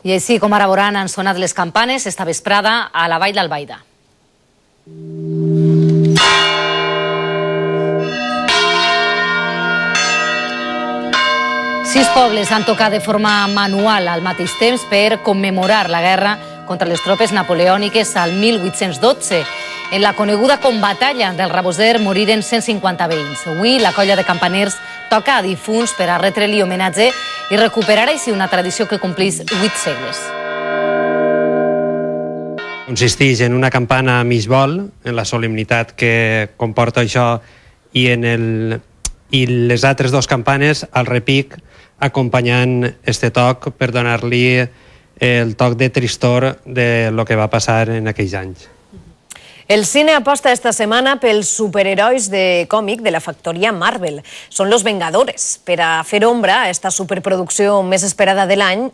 I així com ara veuran han sonat les campanes esta vesprada a la Vall d'Albaida. Sis pobles han tocat de forma manual al mateix temps per commemorar la guerra contra les tropes napoleòniques al 1812. En la coneguda com Batalla del Raboser moriren 150 veïns. Avui la colla de campaners toca a difunts per a retre-li homenatge i recuperar així una tradició que complís 8 segles. Consisteix en una campana a mig vol, en la solemnitat que comporta això, i les altres dues campanes al repic, acompanyant este toc per donar-li el toc de tristor de lo que va passar en aquells anys. El cine aposta esta setmana pels superherois de còmic de la factoria Marvel. Són los Vengadores. Per a fer ombra a esta superproducció més esperada de l'any,